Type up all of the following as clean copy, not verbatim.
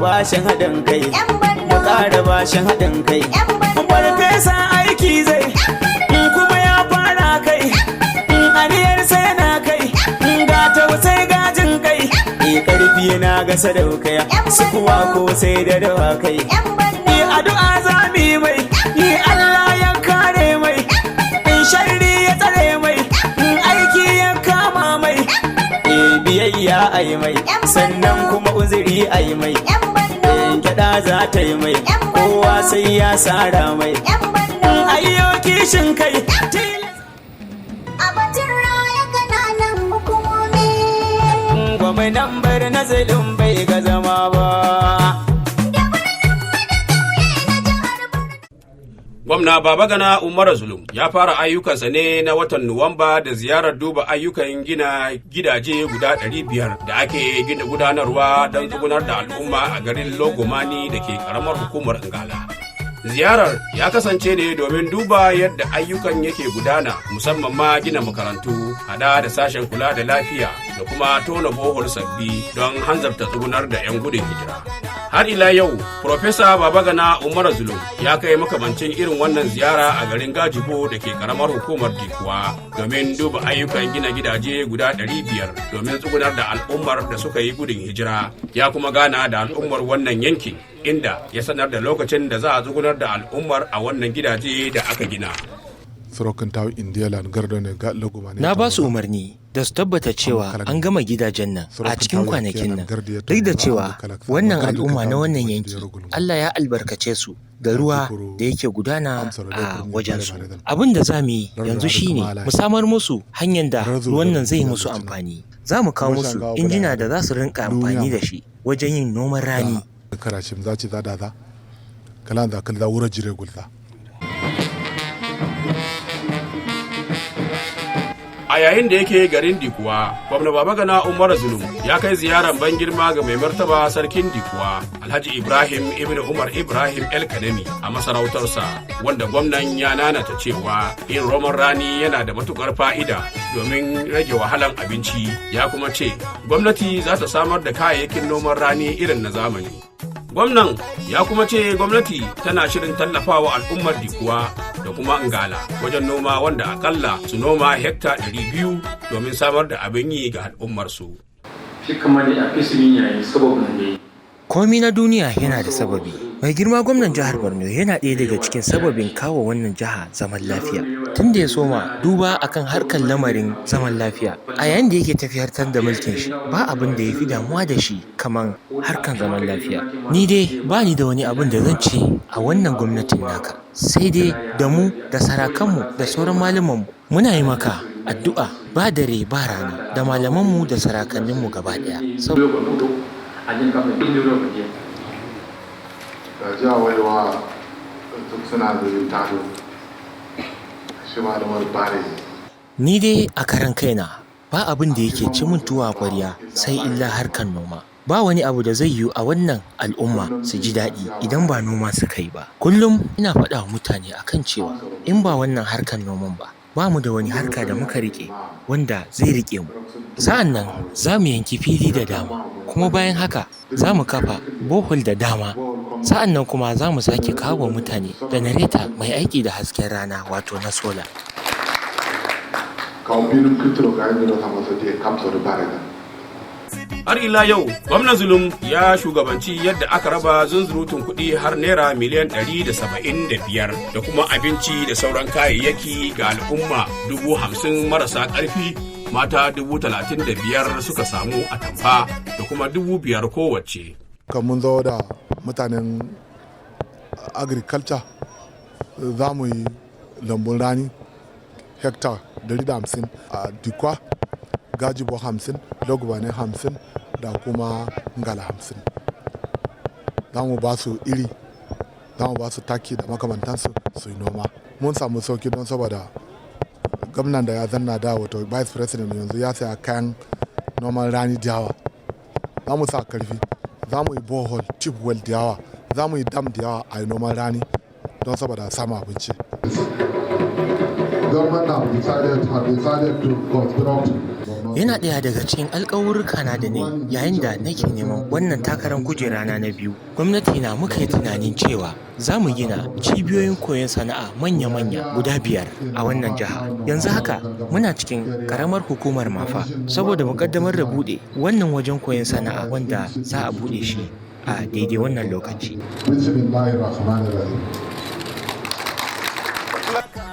bashin haɗin kai, mu ƙara bashin haɗin kai. Farfesa aiki zai, kuma ya fara kai, aniyar sai na kai, ga tausai gajin kai. Karfi na ga sadaukai, su kuwa ko sai da dawakai. Addu'a za mu yi mai, Allah ya kare mai, sharri ya tsare mai, aiki ya kama mai. Biyayya a yi mai, sannan kuma uzuri a yi mai. Gyaɗa za ta yi mai, kowa sai ya sara mai. Ayyo kishin kai. Gwamnan bar nazilin bai ga zama ba. Gwamna Babagana Umar Zulum ya fara ayyukansa ne na watan Nuwamba da ziyarar duba ayyukan gina gidaje guda 500 da ake gudanarwa don tsugunar da al'umma a garin Logomani da ke karamar hukumar Ngala. Ziyarar ya kasance ne domin duba yadda ayyukan yake gudana, musamman ma gina makarantu, hada da sashen kula da lafiya da kuma tona bohol sabbi don hanzarta tsugunar da 'yan gudun hijira. Har ila yau, Profesa Babagana Umar Zulum ya kai makamancin irin wannan ziyara a garin Gajibo da ke karamar hukumar Dikuwa domin duba ayyukan gina gidaje guda 500 domin tsugunar da al'ummar da suka yi gudun hijira. Ya kuma gana da al'ummar wannan yankin, inda ya sanar da lokacin da za a tsugunar da al'ummar a wannan gidaje da aka gina. Na ba su umarni da su tabbata cewa an gama gidajen nan a cikin kwanakin nan, duk da cewa wannan al'umma na wannan yanki Allah ya albarkace su da ruwa da yake gudana a wajensu. Abin da za mu yi yanzu shine mu samar musu hanyar da ruwan nan zai musu amfani. Za mu kawo musu injina da za su rinka amfani da shi wajen yin noman rani. A yayin da yake garin Dikuwa, gwamna Babagana Umar Zulum ya kai ziyarar ban girma ga mai martaba sarkin Dikuwa, Alhaji Ibrahim Ibn Umar Ibrahim El Kanemi a masarautarsa, wanda gwamnan ya nanata cewa yin roman rani yana da matukar fa'ida domin rage wahalan abinci. Ya kuma ce gwamnati za ta samar da kayayyakin noman rani irin na zamani. Gwamnan ya kuma ce gwamnati tana shirin tallafawa al'ummar Dikuwa da kuma Ngala wajen noma, wanda akalla su noma hekta 200 domin samar da abin yi ga al'ummarsu. Komi na duniya yana da sababi. Mai girma gwamnan jihar Borno yana ɗaya daga cikin sababin kawo wannan jiha zaman lafiya. Tun da ya soma duba akan harkar lamarin zaman lafiya, a yayin da yake tafiyartar da mulkin shi, ba abin da ya fi damuwa da shi kamar harkar zaman lafiya. Ni dai ba ni da wani abin da zan ce a wannan gwamnatin naka, sai dai da mu da sarakanmu da sauran malamanmu muna yi maka addu'a ba dare ba rana, da malamanmu da sarakanninmu gaba ɗaya. Ni dai a karan kaina ba abin da yake ci min tuwa ƙwarya sai illa harkar noma. Ba wani abu da zai yiwu a wannan al'umma su ji daɗi idan ba noma suka yi ba. Kullum ina faɗa wa mutane akan cewa in ba wannan harkar noman ba mu da wani harka da muka riƙe wanda zai riƙe mu. Sa'an nan za mu yanki fili da dama, kuma bayan haka za mu kafa bohol da dama. Sa'an nan kuma za mu sake kawo mutane janareta mai aiki da hasken rana, wato na sola. Har ila yau, gwamnan Zulum ya shugabanci yadda aka raba zunzurutun kuɗi har naira miliyan 175 da kuma abinci da sauran kayayyaki ga al'umma 50,000 marasa ƙarfi, mata 35,000 suka samu atamfa da kuma 5,000 kowace. Mun zo da mutanen agriculture, za mu yi lambun rani hektar 150 a Dikwa, Gajibo 50, Logomani 50 da kuma Ngala 50. Za mu ba su iri, za mu ba su taki da makamantansu su yi noma. Mun samu sauki don saboda gwamnan da ya zanna da wato vice president yanzu ya saya kayan noman rani da yawa. Za mu sa karfi, za mu yi borehole, chip well da yawa, za mu yi dam da yawa a yi noman rani don saboda samun abinci. yana ɗaya daga cikin alƙawurka na da ne yayin da nake neman wannan takarar kujerana na biyu. Gwamnati na muka yi tunanin cewa za mu gina cibiyoyin koyon sana'a manya-manya guda 5 a wannan jiha. Yanzu haka muna cikin karamar hukumar Mafa saboda mu kaddamar da buɗe wannan wajen koyon sana'a wanda za a buɗe shi a daidai wannan lokaci.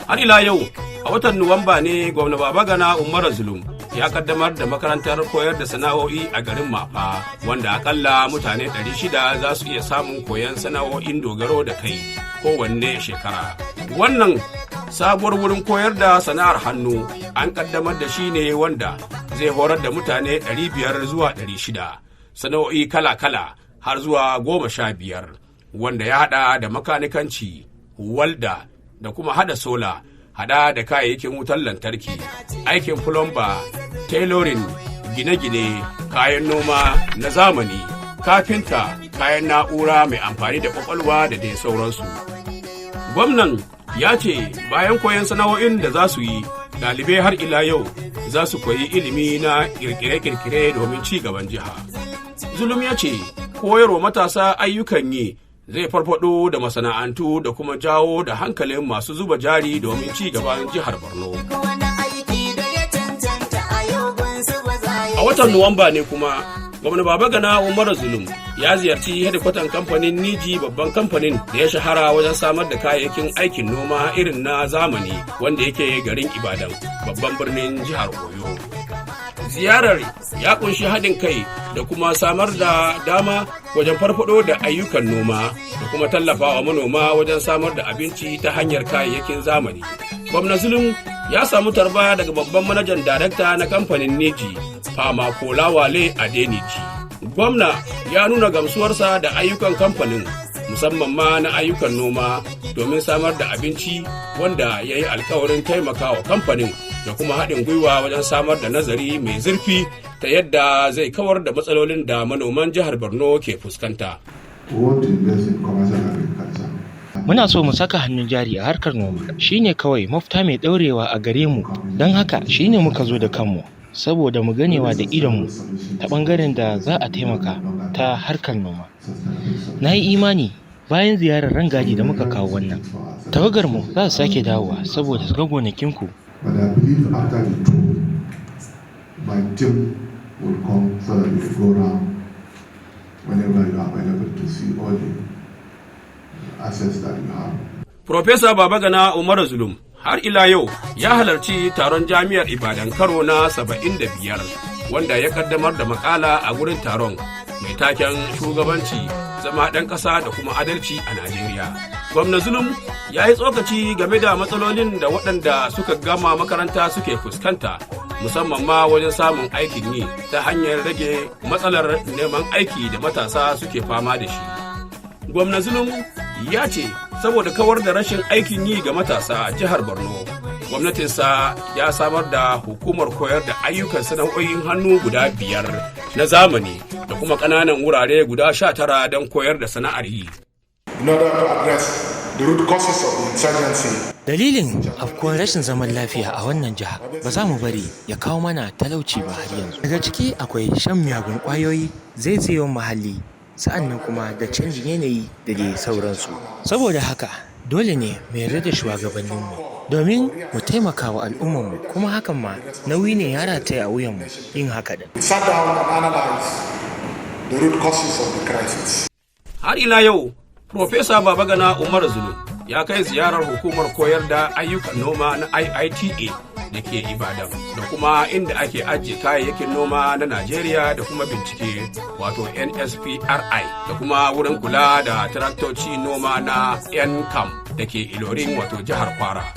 Har ila yau a watan Nuwamba ne gwamna Babagana Umar Zulum ya kaddamar da makarantar koyar da sana'o'i a garin Mafa wanda akalla mutane 600 za su iya samun koyon sana'o'in dogaro da kai kowanne shekara. Wannan sabuwar wurin koyar da sana'ar hannu an kaddamar da shi ne wanda zai horar da mutane 500 zuwa 600 sana'o'i kala-kala har zuwa 15 wanda ya hada da makanikanci, walda da kuma hada sola, hada da kayayyakin wutar lantarki, aikin fulomba, tailoring, gine-gine, kayan noma na zamani, kafinta, kayan na'ura mai amfani da kwakwalwa da dai sauransu. Gwamnan ya ce bayan koyon sana'o'in da za su yi, ɗalibai har ila yau za su koyi ilimi na kirkire-kirkire domin ci gaban jiha. Zulum ya ce koyarwa matasa ayyukan yi zai farfado da masana'antu da kuma jawo da hankalin masu zuba jari domin ci gaban jihar Borno. A watan Nuwamba ne kuma, gwamna Babagana Umar Zulum ya ziyarci hedikwatan kamfanin Niji, babban kamfanin da ya shahara wajen samar da kayayyakin aikin noma irin na zamani wanda yake garin Ibadan, babban birnin jihar Oyo. Ziyarar ya kunshi haɗin kai da kuma samar da dama wajen farfado da ayyukan noma da kuma tallafawa manoma wajen samar da abinci ta hanyar kayayyakin zamani. Gwamna Zulum ya samu tarba daga babban manajan darakta na kamfanin Neji, Fama Kolawale Adeniji. Gwamna ya nuna gamsuwarsa da ayyukan kamfanin, musamman ma na ayyukan noma domin samar da abinci, wanda ya yi alkawarin taimakawa kamfanin da kuma haɗin gwiwa wajen samar da nazari mai zurfi ta yadda zai kawar da matsalolin da manoman jihar Borno ke fuskanta. Muna so mu saka hannun jari a harkar noma, shine kawai mafita mai ɗaurewa a gare mu, don haka shine muka zo da kanmu saboda mu ganewa da idonmu ta ɓangaren da za a taimaka ta harkar noma. Na yi imani bayan ziyarar rangaji da muka kawo wannan, tawagarmu za su sake dawowa saboda su ga gonakinku. But I believe after the tour, my team will come so that we can go around whenever you are available to see all the assets that you have. Profesa Babagana Umar Zulum har ila yau ya halarci taron jami'ar Ibadan karo na 75 wanda ya kaddamar da makala a gurin taron mai taken shugabanci, zama ɗan ƙasa da kuma adalci a Najeriya. Gwamna Zulum ya yi tsokaci game da matsalolin da waɗanda suka gama makaranta suke fuskanta, musamman ma wajen samun aikin yi ta hanyar rage matsalar neman aiki da matasa suke fama da shi. Gwamna Zulum ya ce saboda kawar da rashin aikin yi ga matasa a jihar Borno, gwamnatinsa ya samar da hukumar koyar da ayyukan sana'o'in hannu guda 5 na zamani da kuma ƙananan wurare guda 19 don koyar da sana'ar yi. In order to address the root causes of the insurgency. Dalilin afkuwar rashin zaman lafiya a wannan jiha ba za mu bari ya kawo mana talauci ba har yanzu. Daga ciki akwai shan miyagun ƙwayoyi, zaizayewar muhalli, sa'annan kuma da canjin yanayi da dai sauransu. Saboda haka dole ne mu yarda da shugabanninmu domin mu taimaka wa al'ummarmu, kuma hakan ma nauyi ne ya rataya a wuyanmu yin haka din. We sat down and analyzed the root causes of the crisis. Har ila yau, Profesa Babagana Umar Zulum ya kai ziyarar hukumar koyar da ayyukan noma na IITA da ke Ibadan da kuma inda ake ajiye kayayyakin noma na Najeriya da kuma bincike wato NSPRI da kuma wurin kula da traktoci noma na NCAM da ke Ilorin wato jihar Kwara.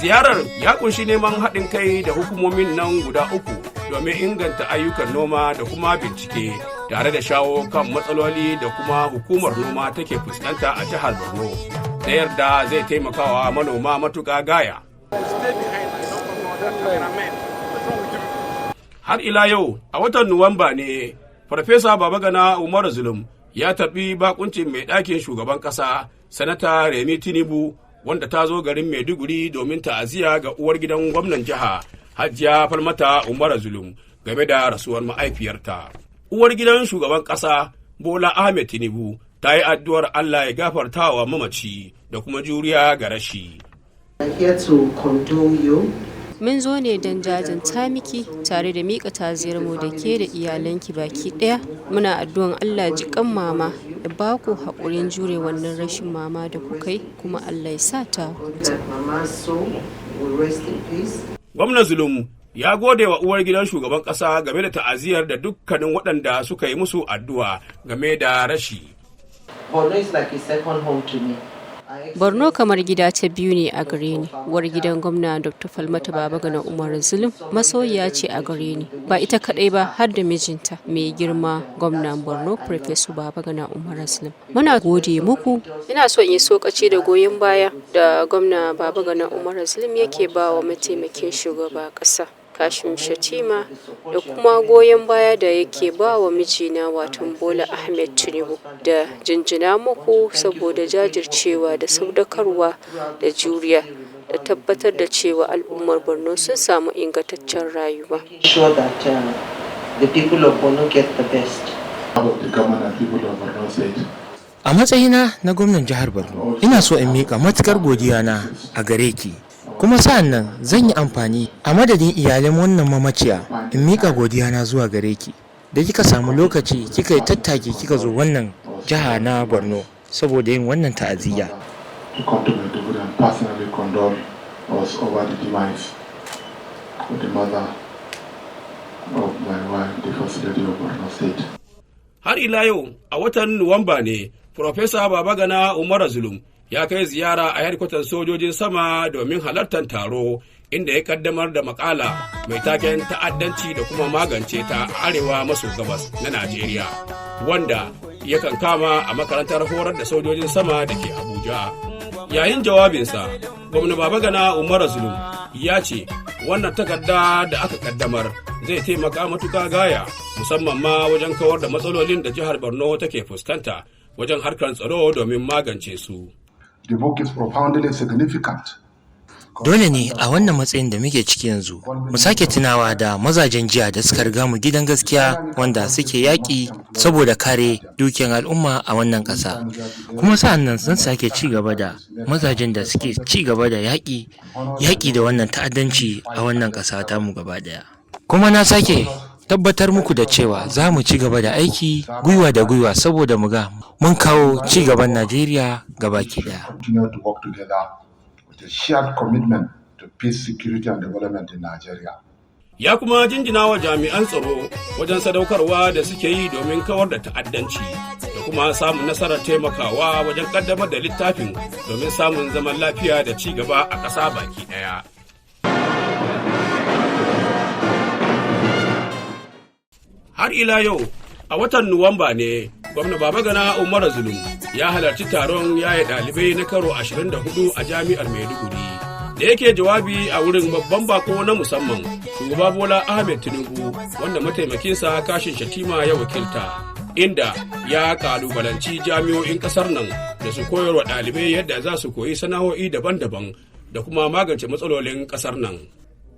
Ziyarar ya kunshi neman haɗin kai da hukumomin nan guda uku domin inganta ayyukan noma da kuma bincike tare da shawo kan matsaloli da kuma hukumar noma take fuskanta a jihar Borno ta yarda zai taimakawa manoma matuƙa gaya. Har ila yau a watan Nuwamba ne Farfesa Babagana Umar Zulum ya taɓi bakuncin mai ɗakin shugaban ƙasa Sanata Remi Tinubu, wanda ta zo garin Maiduguri domin ta'aziyya ga uwar gidan gwamnan jiha Hajiya Falmata Umar Zulum game da rasuwar mahaifiyarta. Uwar gidan shugaban ƙasa Bola Ahmed Tinubu ta yi addu'ar Allah ya gafarta wa mamaci da kuma juriya ga rashi. Mun zo ne don jajanta miki tare da miƙa taziyarmu da ke da iyalanki baki ɗaya. Muna addu'an Allah ji kan mama da ba ku haƙurin jure wannan rashin mama da kuka yi, kuma Allah ya sa ta huta. Gwamnan Zulum ya gode wa uwar gidan shugaban ƙasa game da ta'aziyar da dukkanin waɗanda suka yi musu addu'a game da rashi. Borno kamar gida ta biyu ne a gare ni. Uwar gidan gwamna Dr. Falmata Babagana Umar Zulum masoyiya ce a gare ni. Ba ita kadai ba, har da mijinta mai girma gwamnan Borno Professor Babagana Umar Zulum. Muna gode muku. Ina so in yi sokaci da goyon baya da gwamna Babagana Umar Zulum yake ba wa mataimakin shugaba ƙasa Kashim Shatima, da kuma goyon baya da yake ba wa mijina wato Bola Ahmed Tinubu, da jinjina muku saboda jajircewa da saudakarwa da juriya da tabbatar da cewa al'ummar Borno sun samu ingantaccen rayuwa. A matsayina na gwamnan jihar Borno, ina so in miƙa matukar godiya na a gare ki. Kuma sa'an nan zan yi amfani a madadin iyalan wannan mamaciya in miƙa godiya na zuwa gare ki da kika samu lokaci kika yi tattaki kika zo wannan jiha na Borno saboda yin wannan ta'aziyya. Har ila yau a watan Nuwamba ne Profesa Babagana Umar Zulum ya kai ziyara a hedkwatar sojojin sama domin halartar taro inda ya kaddamar da makala mai taken ta'addanci da kuma magance ta a arewa maso gabas na Najeriya, wanda yakan kama a makarantar horar da sojojin sama da ke Abuja. Yayin jawabinsa, gwamna Babagana Umar Zulum ya ce wannan takarda da aka kaddamar zai taimaka matuka gaya, musamman ma wajen kawar da matsalolin da jihar Borno take fuskanta wajen harkar tsaro domin magance su. The book is profoundly significant. Dole ne a wannan matsayin da muke ciki yanzu mu sake tunawa da mazajen jiya da suka riga mu gidan gaskiya wanda suke yaƙi saboda kare dukiyar al'umma a wannan ƙasa. Kuma sa'an nan sun sake ci gaba da mazajen da suke ci gaba da yaƙi da wannan ta'addanci a wannan ƙasa ta mu gaba ɗaya. Kuma na sake tabbatar muku da cewa za mu ci gaba da aiki gwiwa da gwiwa saboda mu ga mun kawo ci gaban Najeriya gabaki daya. Ya kuma jinjina wa jami'an tsaro wajen sadaukarwa da suke yi domin kawar da ta'addanci da kuma samun nasarar taimakawa wajen kaddamar da littafin domin samun zaman lafiya da ci gaba a ƙasa baki ɗaya. Har ila yau a watan Nuwamba ne gwamna Babagana Umar Zulum ya halarci taron yaye ɗalibai na karo 24 a jami'ar Maiduguri. Da yake jawabi a wurin babban bako na musamman, shugaba Bola Ahmed Tinubu wanda mataimakinsa Kashim Shatima ya wakilta, inda ya kalubalanci jami'o'in ƙasar nan da su koyarwa ɗalibai yadda za su koyi sana'o'i daban-daban da kuma magance matsalolin ƙasar nan.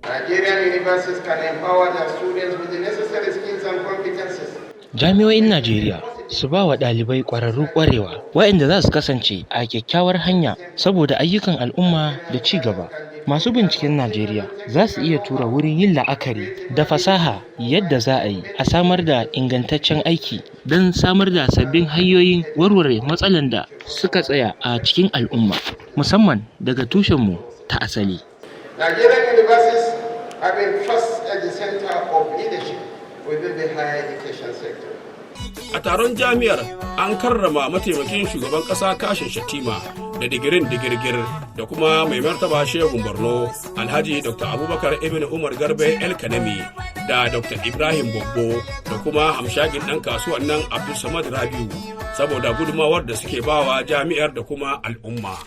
Nigerian universities can empower their students with the necessary skills and competences. Jami'o'in Najeriya su ba wa ɗalibai ƙwararru ƙwarewa waɗanda za su kasance a kyakkyawar hanya saboda ayyukan al'umma da ci gaba. Masu binciken Najeriya za su iya tura wurin yin la'akari da fasaha yadda za a yi a samar da ingantaccen aiki don samar da sabbin hanyoyin warware matsalan da suka tsaya a cikin al'umma, musamman daga tushenmu ta asali. Nigerian universities have been thrust at the center of leadership within the higher education sector. A taron jami'ar an karrama mataimakin shugaban ƙasa Kashim Shatima da digirin digirgir da kuma mai martaba Shehun Borno Alhaji Dr. Abubakar Ibn Umar Garbe El Kanami da Dr. Ibrahim Bobbo da kuma hamshagin ɗan kasuwan nan Abdul Samad Rabiu saboda gudumawar da suke bawa jami'ar da kuma al'umma.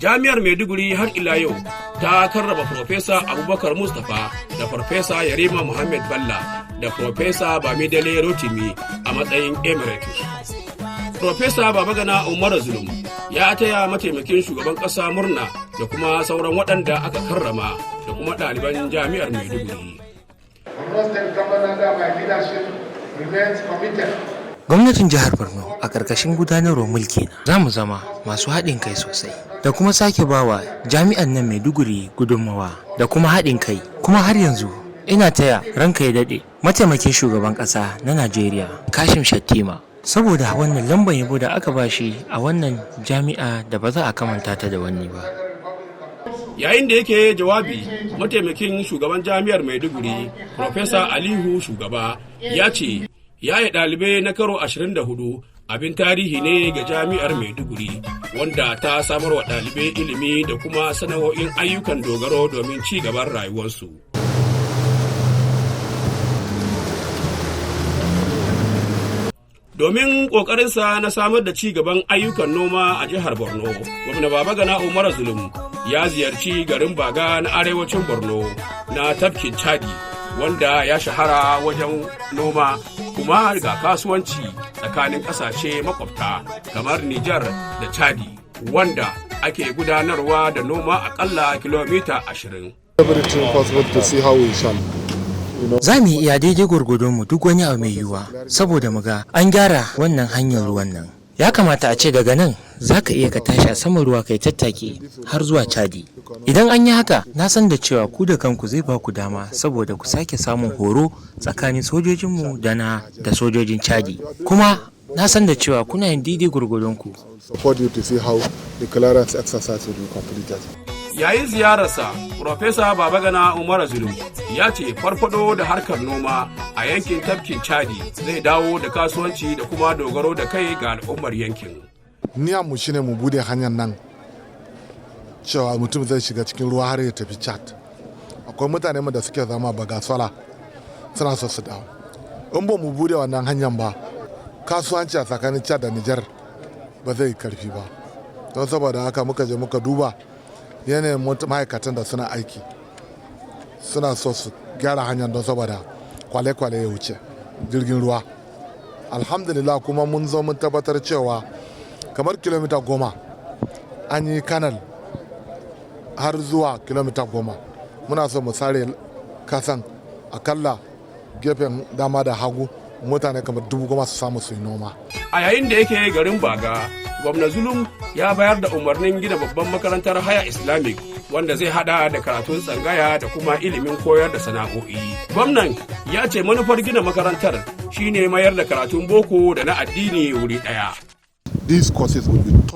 Jami'ar Maiduguri har ila yau ta karrama Profesa Abubakar Mustapha da Farfesa Yarima Muhammad Balla da Profesa Bamidele Rotimi a matsayin Emeritus. Profesa Babagana Umar Zulum ya taya mataimakin shugaban ƙasa murna da kuma sauran waɗanda aka karrama da kuma ɗaliban Jami'ar Maiduguri. Gwamnatin jihar Borno a ƙarƙashin gudanarwar mulki na za mu zama masu haɗin kai sosai da kuma sake bawa jami'an nan Maiduguri gudunmawa da kuma haɗin kai. Kuma har yanzu ina taya ranka ya daɗe mataimakin shugaban ƙasa na Najeriya Kashim Shettima saboda wannan lambar yabo da aka bashi a wannan jami'a da ba za a kamanta ta da wani ba. Yayin da yake jawabi, mataimakin shugaban jami'ar Maiduguri Profesa Alihu Shugaba ya ce yaye ɗalibai na karo 24 abin tarihi ne ga jami'ar Maiduguri wanda ta samar wa ɗalibai ilimi da kuma sana'o'in ayyukan dogaro domin ci gaban rayuwarsu. Domin ƙoƙarinsa na samar da ci gaban ayyukan noma a jihar Borno, gwamna Babagana Umar Zulum ya ziyarci garin Baga na arewacin Borno na tafkin Chadi wanda ya shahara wajen noma kuma ga kasuwanci tsakanin ƙasashe makwabta kamar Nijar da Chadi wanda ake gudanarwa da noma aƙalla kilomita 20. Za mu iya daidai gwargwadonmu duk wani abu mai yiwuwa saboda mu ga an gyara wannan hanyar ruwan nan. Ya kamata a ce daga nan za ka iya ka tashi a saman ruwa kai tattaki har zuwa Chadi. Idan an yi haka, na san da cewa ku da kanku zai ba ku dama saboda ku sake samun horo tsakanin sojojinmu da sojojin Chadi. Kuma na san da cewa kuna yin daidai gwargwadonku. Yayin ziyararsa, Profesa Babagana Umar Zulum ya ce farfado da harkar noma a yankin tafkin Chadi zai dawo da kasuwanci da kuma dogaro da kai ga al'ummar yankin. Niyanmu shine mu bude hanyar nan cewa mutum zai shiga cikin ruwa har ya tafi Chad. Akwai mutane da suke zama Bagasala suna so su dawo. In ba mu bude wannan hanyar ba, kasuwanci a tsakanin Chad da Nijar ba zai karfi ba. Don saboda haka muka je muka duba yanayin ma'aikatan da suna aiki suna so su gyara hanyar don saboda kwale-kwale ya wuce jirgin ruwa. Alhamdulillah kuma mun zo mun tabbatar cewa kamar kilomita 10 an yi kanal har zuwa kilomita 10. Muna so mu sare kasan akalla gefen dama da hagu mutane kamar 10,000 su samu su yi noma. A yayin da yake garin Baga, gwamna Zulum ya bayar da umarnin gina babban makarantar haya Islamic wanda zai hada da karatun tsangaya da kuma ilimin koyar da sana'o'i. Gwamnan ya ce manufar gina makarantar shine mayar da karatun boko da na addini wuri ɗaya.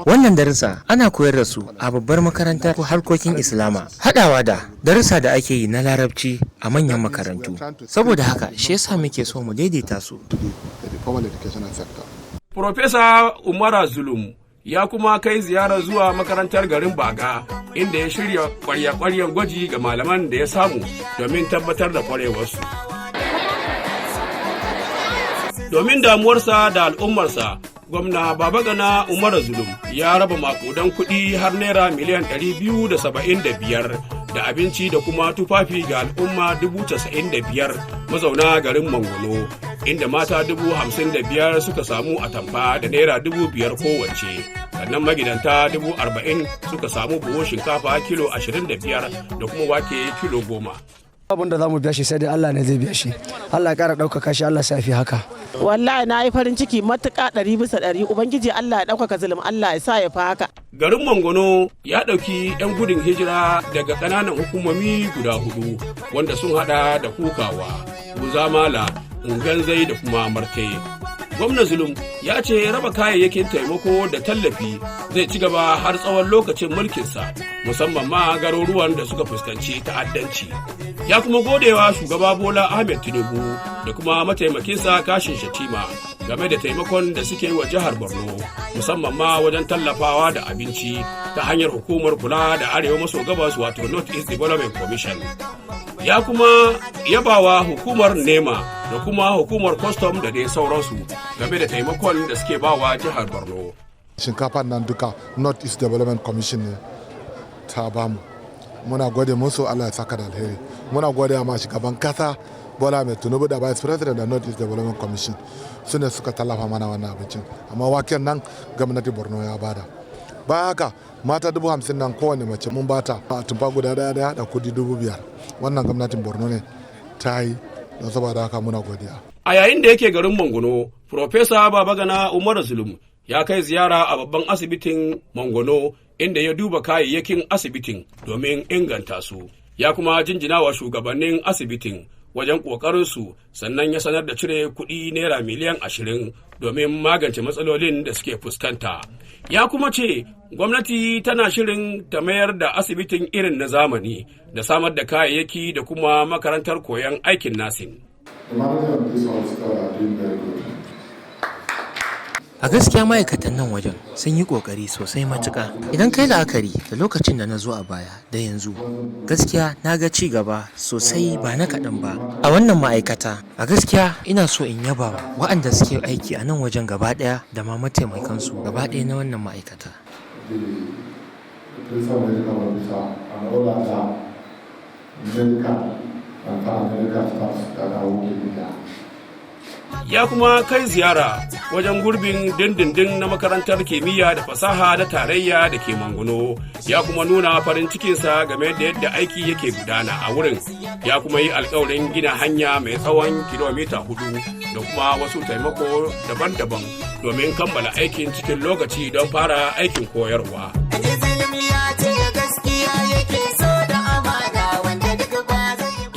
Wannan darussa ana koyar da su a babbar makarantar harkokin Islama, haɗawa da darussa da ake yi na Larabci a manyan makarantu. Saboda haka shi yasa muke so mu daidaita su. Profesa Umar Zulum ya kuma kai ziyara zuwa makarantar garin Baga inda ya shirya kwarya-kwaryen gwaji ga malaman da ya samu domin tabbatar da kwarewarsu. Domin damuwarsa da al'ummarsa, gwamna Babagana Umar Zulum ya raba makudan kuɗi har naira miliyan 275 da abinci da kuma tufafi ga al'umma 95,000 mazauna garin Mangono, inda mata 55,000 suka samu atamfa da naira 5,000 kowace. Sannan magidanta 40,000 suka samu buhun shinkafa kilo 25 da kuma wake kilo 10. Abin da za mu biya shi sai dai Allah ne zai biya shi. Allah ya ƙara ɗaukaka shi, Allah sa fi haka. Wallahi na yi farin ciki matuƙa 100%. Ubangiji Allah ya ɗaukaka zulum, Allah ya sa ya fi haka. Garin Mangono ya ɗauki 'yan gudun hijira daga ƙananan hukumomi guda 4 wanda sun haɗa da Kukawa, Guzamala, Nganzai da kuma Marte. Gwamnan Zulum ya ce raba kayayyakin taimako da tallafi zai ci gaba har tsawon lokacin mulkinsa, musamman ma garuruwan da suka fuskanci ta'addanci. Ya kuma godewa shugaba Bola Ahmed Tinubu da kuma mataimakinsa Kashin Shatima game da taimakon da suke wa jihar Borno, musamman ma wajen tallafawa da abinci ta hanyar hukumar kula da arewa maso gabas wato North East Development Commission. Ya kuma yabawa hukumar NEMA da kuma hukumar Custom da dai sauransu game da taimakon da suke bawa jihar Borno. Shinkafar nan duka North East Development Commission ne ta bamu. Muna gode musu, Allah ya saka da alheri. Muna gode ma shugaban kasa Bola Ahmed Tinubu da Vice President da North East Development Commission su ne suka tallafa mana wannan abincin. Amma waken nan gwamnati Borno ya bada. Bayan haka mata 50,000 nan kowane mace mun bata a tumfa guda daya da kudi 5,000. Wannan gwamnatin Borno ne ta yi, don saboda haka muna godiya. A yayin da yake garin Mangono, Profesa Babagana Umar Zulum ya kai ziyara a babban asibitin Mangono inda ya duba kayayyakin asibitin domin inganta su. Ya kuma jinjina wa shugabannin asibitin wajen ƙoƙarinsu, sannan ya sanar da cire kuɗi naira miliyan 20 domin magance matsalolin da suke fuskanta. Ya kuma ce gwamnati tana shirin ta mayar da asibitin irin na zamani da samar da kayayyaki da kuma makarantar koyon aikin nasin. A gaskiya ma'aikatan nan wajen sun yi ƙoƙari sosai matuƙa. Idan kai la'akari da lokacin da na zo a baya da yanzu, gaskiya na ga ci gaba sosai ba na kaɗan ba. A wannan ma'aikata, a gaskiya ina so in yaba wa waɗanda suke aiki a nan wajen gaba ɗaya da ma mataimakansu gaba ɗaya na wannan ma'aikata. Ya kuma kai ziyara wajen gurbin dindindin na makarantar kimiyya da fasaha da tarayya da ke Mangono. Ya kuma nuna farin cikinsa game da yadda aiki yake gudana a wurin. Ya kuma yi alkawarin gina hanya mai tsawon kilomita 4 da kuma wasu taimako daban-daban domin kammala aikin cikin lokaci don fara aikin koyarwa.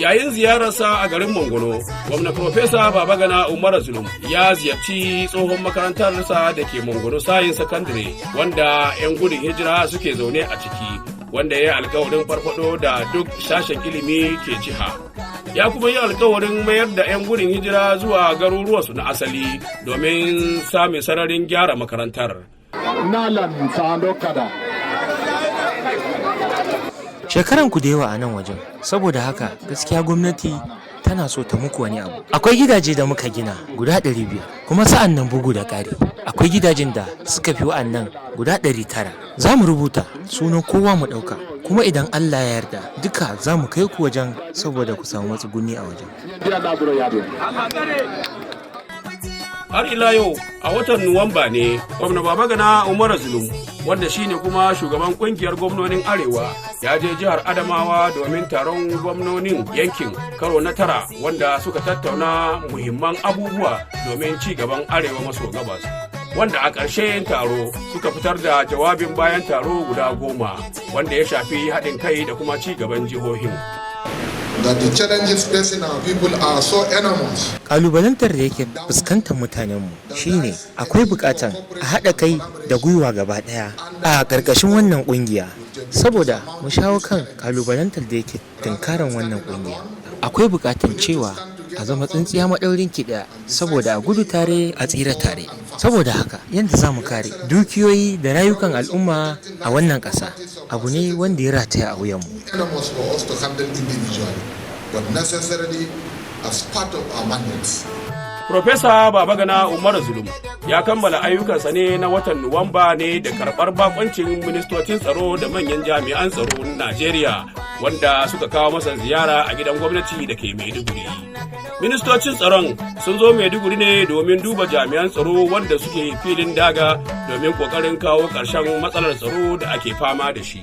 Yayin ziyararsa a garin Mangono, gwamna Profesa Babagana Umar Zulum ya ziyarci tsohon makarantarsa da ke Mangono Sayin Sakandare wanda 'yan gudun hijira suke zaune a ciki, wanda ya yi alkawarin farfado da duk sashen ilimi ke jiha. Ya kuma yi alkawarin mayar da 'yan gudun hijira zuwa garuruwansu na asali domin samun sararin gyara makarantar. Shekaran ku da yawa a nan wajen, saboda haka gaskiya gwamnati tana so ta muku wani abu. Akwai gidaje da muka gina guda 500, kuma sa'an nan bugu da ƙari. Akwai gidajen da suka fi wa'annan guda 900. Za mu rubuta sunan kowa mu ɗauka, kuma idan Allah ya yarda duka za mu kai ku wajen saboda ku samu matsuguni a wajen. Har ila yau a watan Nuwamba ne gwamna Babagana Umar Zulum, wanda shine kuma shugaban kungiyar gwamnonin Arewa, ya je jihar Adamawa domin taron gwamnonin yankin karo na 9 wanda suka tattauna muhimman abubuwa domin ci gaban Arewa maso gabas. Wanda a ƙarshen taro suka fitar da jawabin bayan taro guda 10 wanda ya shafi haɗin kai da kuma ci gaban jihohin. That the challenges facing our people are so enormous. Kalubalantar da yake fuskantar mutanenmu shine akwai bukatan a haɗa kai da gwiwa gaba ɗaya a ƙarƙashin wannan ƙungiya, saboda mu shawo kan kalubalantar da yake tunkaran wannan ƙungiya. Akwai bukatan cewa a zama tsintsiya maɗaurin ki ɗaya, saboda a gudu tare a tsira tare. Saboda haka yadda za mu kare dukiyoyi da rayukan al'umma a wannan ƙasa abu ne wanda ya rataya a wuyanmu. Profesa Babagana Umar Zulum ya kammala ayyukansa ne na watan Nuwamba ne da karɓar bakoncin ministocin tsaro da manyan jami'an tsaro na Najeriya wanda suka kawo masa ziyara a gidan gwamnati da ke Maiduguri. Ministocin tsaron sun zo Maiduguri ne domin duba jami'an tsaro wanda suke filin daga domin ƙoƙarin kawo ƙarshen matsalar tsaro da ake fama da shi.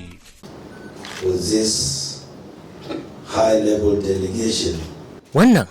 Wannan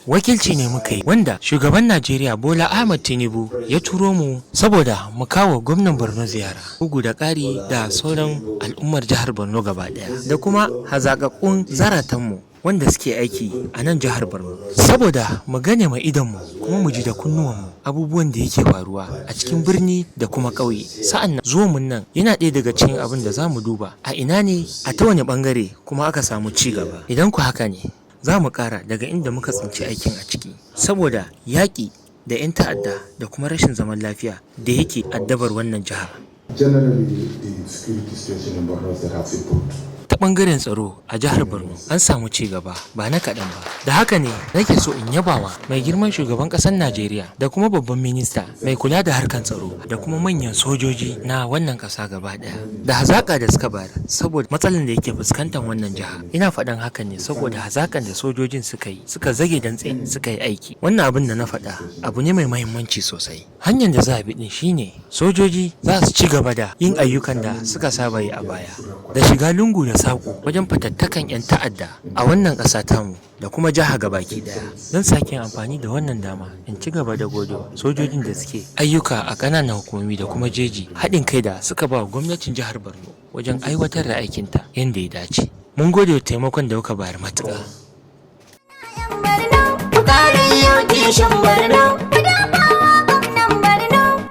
wakilci ne muka yi wanda shugaban Najeriya Bola Ahmed Tinubu ya turo mu saboda mu kawo gwamnan Borno ziyara, bugu da ƙari da sauran al'ummar jihar Borno gaba ɗaya da kuma hazaƙaƙƙun zaratanmu wanda suke aiki a nan jihar Borno, saboda mu gane ma idonmu kuma mu ji da kunnuwanmu abubuwan da yake faruwa a cikin birni da kuma ƙauye. Sa'an nan zuwanmu nan yana ɗaya daga cikin abin da za mu duba a ina ne, a ta wani ɓangare kuma aka samu ci gaba. Idan ku haka ne, za mu ƙara daga inda muka tsinci aikin a ciki, saboda yaƙi da 'yan ta'adda da kuma rashin zaman lafiya da yake addabar wannan jiha. Generally, the security situation in Borno State has improved. Ta bangaren tsaro a jihar Borno an samu ci gaba ba na kaɗan ba. Da haka ne nake so in yabawa mai girman shugaban ƙasar Najeriya da kuma babban minista mai kula da harkan tsaro da kuma manyan sojoji na wannan ƙasa gaba ɗaya da hazaƙa da suka bayar saboda matsalan da yake fuskantar wannan jiha. Ina faɗan hakan ne saboda hazaƙan da sojojin suka yi, suka zage dantse suka yi aiki. Wannan abin da na faɗa abu ne mai muhimmanci sosai. Hanyar da za a bi din shine sojoji za su ci gaba da yin ayyukan da suka saba yi a baya, da shiga lungu da saƙo wajen fatattakan 'yan ta'adda a wannan ƙasa tamu da kuma jiha gabaki daya. Zan sake amfani da wannan dama in ci gaba da gode sojojin da suke ayyuka a ƙananan hukumomi da kuma jeji, haɗin kai da suka ba gwamnatin jihar Borno wajen aiwatar da aikinta yadda ya dace. Mun gode wa taimakon da kuka bayar matuƙa.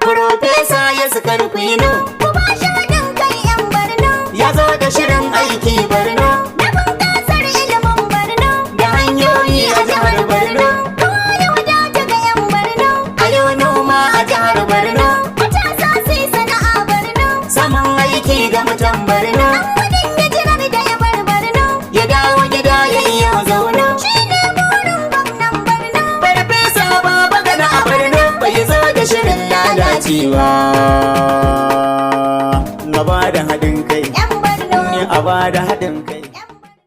Profesa ya sukar kwino, kuma shi haɗin kai 'yan Borno, ya zo da shirin aiki Borno, na bunƙasar ilimin Borno, da hanyoyi a jihar Borno, kowa ya wadata ga 'yan Borno, a yau noma a jihar Borno, matasa su yi sana'a Borno, saman aiki ga mutan Borno, an gudun hijirar da ya bar Borno, ya dawo gida ya iya zauna, shi ne burin gwamnan Borno, Farfesa Babagana a Borno, bai zo da shirin lalacewa. Na ba da haɗin kai, a ba da haɗin kai.